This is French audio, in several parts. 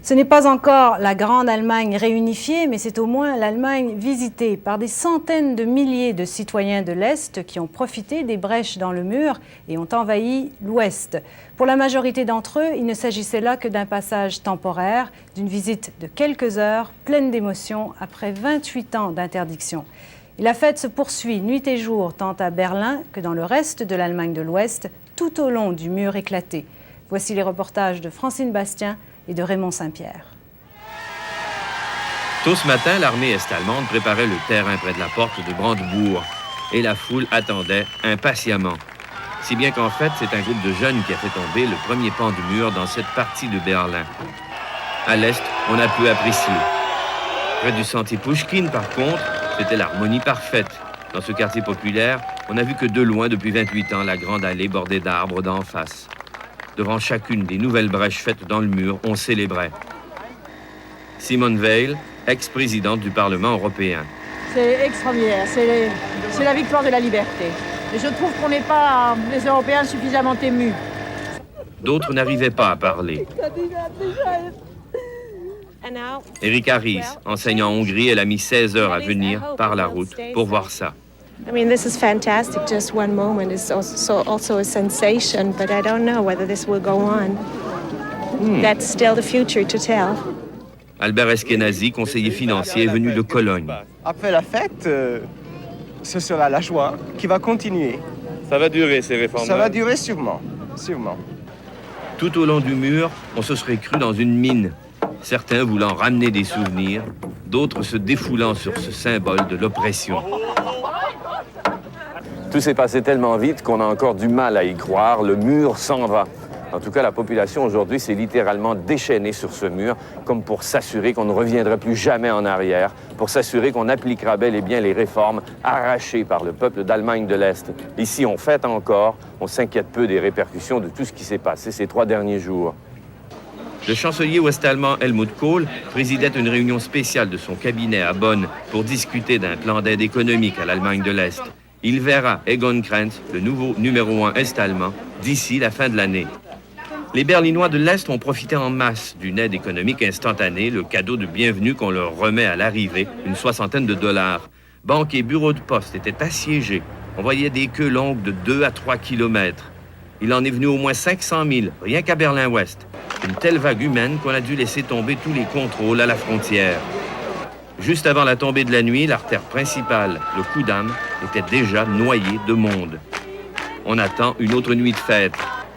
Ce n'est pas encore la grande Allemagne réunifiée, mais c'est au moins l'Allemagne visitée par des centaines de milliers de citoyens de l'Est qui ont profité des brèches dans le mur et ont envahi l'Ouest. Pour la majorité d'entre eux, il ne s'agissait là que d'un passage temporaire, d'une visite de quelques heures, pleine d'émotions, après 28 ans d'interdiction. Et la fête se poursuit nuit et jour, tant à Berlin que dans le reste de l'Allemagne de l'Ouest, tout au long du mur éclaté. Voici les reportages de Francine Bastien et de Raymond Saint-Pierre. Tôt ce matin, l'armée est-allemande préparait le terrain près de la porte de Brandebourg et la foule attendait impatiemment. Si bien qu'en fait, c'est un groupe de jeunes qui a fait tomber le premier pan du mur dans cette partie de Berlin. À l'est, on a pu apprécier. Près du sentier Pouchkine, par contre, c'était l'harmonie parfaite. Dans ce quartier populaire, on n'a vu que de loin depuis 28 ans la grande allée bordée d'arbres d'en face. Devant chacune des nouvelles brèches faites dans le mur, on célébrait. Simone Veil, ex-présidente du Parlement européen. C'est extraordinaire, c'est la victoire de la liberté. Et je trouve qu'on n'est pas, les Européens, suffisamment émus. D'autres n'arrivaient pas à parler. Erika Ries, enseignant en Hongrie, elle a mis 16 heures à venir par la route pour voir ça. I mean, this is fantastic. Just one moment is also a sensation, but I don't know whether this will go on. That's still the future to tell. Albert Eskenazi, conseiller financier, est venu de Cologne. Après la fête, ce sera la joie qui va continuer. Ça va durer, ces réformes? Ça va durer sûrement, sûrement. Tout au long du mur, on se serait cru dans une mine. Certains voulant ramener des souvenirs, d'autres se défoulant sur ce symbole de l'oppression. Tout s'est passé tellement vite qu'on a encore du mal à y croire. Le mur s'en va. En tout cas, la population aujourd'hui s'est littéralement déchaînée sur ce mur, comme pour s'assurer qu'on ne reviendrait plus jamais en arrière, pour s'assurer qu'on appliquera bel et bien les réformes arrachées par le peuple d'Allemagne de l'Est. Ici, on fête encore, on s'inquiète peu des répercussions de tout ce qui s'est passé ces 3 derniers jours. Le chancelier ouest-allemand Helmut Kohl présidait une réunion spéciale de son cabinet à Bonn pour discuter d'un plan d'aide économique à l'Allemagne de l'Est. Il verra Egon Krenz, le nouveau numéro 1 est-allemand, d'ici la fin de l'année. Les Berlinois de l'Est ont profité en masse d'une aide économique instantanée, le cadeau de bienvenue qu'on leur remet à l'arrivée, une $60. Banques et bureaux de poste étaient assiégés. On voyait des queues longues de 2 à 3 kilomètres. Il en est venu au moins 500 000, rien qu'à Berlin-Ouest. Une telle vague humaine qu'on a dû laisser tomber tous les contrôles à la frontière. Juste avant la tombée de la nuit, l'artère principale, le Kudamm, était déjà noyée de monde. On attend une autre nuit de fête.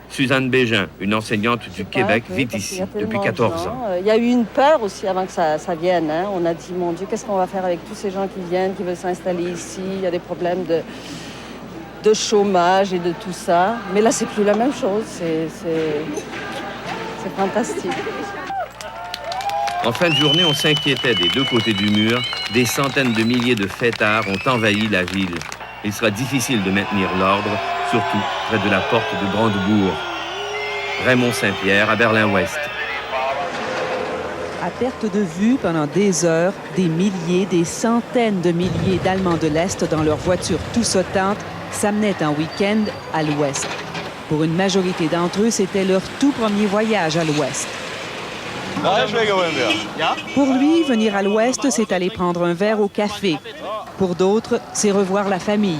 Suzanne Bégin, une enseignante du Québec, vit ici depuis 14 ans. Il y a eu une peur aussi avant que ça vienne. Hein. On a dit, mon Dieu, qu'est-ce qu'on va faire avec tous ces gens qui viennent, qui veulent s'installer ici? Il y a des problèmes de chômage et de tout ça. Mais là, c'est plus la même chose. C'est fantastique. En fin de journée, on s'inquiétait des deux côtés du mur. Des centaines de milliers de fêtards ont envahi la ville. Il sera difficile de maintenir l'ordre, surtout près de la porte de Brandebourg. Raymond Saint-Pierre à Berlin-Ouest. À perte de vue, pendant des heures, des milliers, des centaines de milliers d'Allemands de l'Est dans leurs voitures tout sautantes s'amenaient en week-end à l'Ouest. Pour une majorité d'entre eux, c'était leur tout premier voyage à l'Ouest. Pour lui, venir à l'Ouest, c'est aller prendre un verre au café. Pour d'autres, c'est revoir la famille.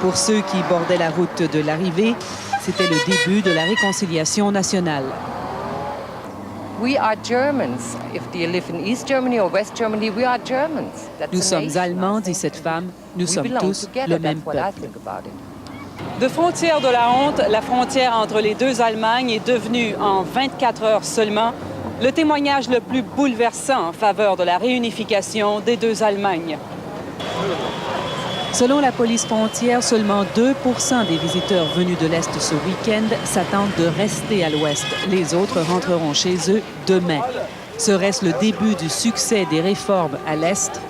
Pour ceux qui bordaient la route de l'arrivée, c'était le début de la réconciliation nationale. Nous sommes Allemands, dit cette femme. Nous sommes tous le même peuple. De frontière de la honte, la frontière entre les deux Allemagnes est devenue, en 24 heures seulement, le témoignage le plus bouleversant en faveur de la réunification des deux Allemagnes. Selon la police frontière, seulement 2% des visiteurs venus de l'Est ce week-end s'attendent de rester à l'Ouest. Les autres rentreront chez eux demain. Serait-ce le début du succès des réformes à l'Est?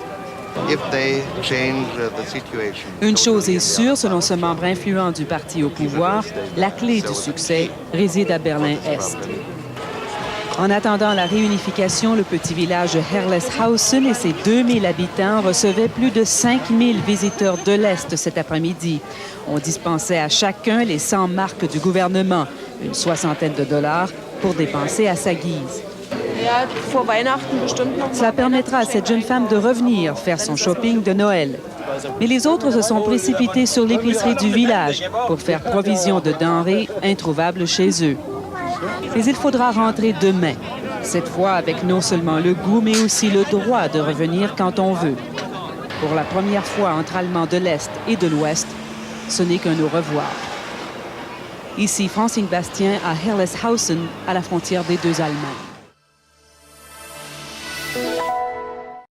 Une chose est sûre, selon ce membre influent du parti au pouvoir, la clé du succès réside à Berlin-Est. En attendant la réunification, le petit village Herleshausen et ses 2000 habitants recevaient plus de 5000 visiteurs de l'Est cet après-midi. On dispensait à chacun les 100 marks du gouvernement, une $60 pour dépenser à sa guise. Cela permettra à cette jeune femme de revenir faire son shopping de Noël. Mais les autres se sont précipités sur l'épicerie du village pour faire provision de denrées introuvables chez eux. Mais il faudra rentrer demain, cette fois avec non seulement le goût, mais aussi le droit de revenir quand on veut. Pour la première fois entre Allemands de l'Est et de l'Ouest, ce n'est qu'un au revoir. Ici Francine Bastien à Helleshausen, à la frontière des deux Allemagnes.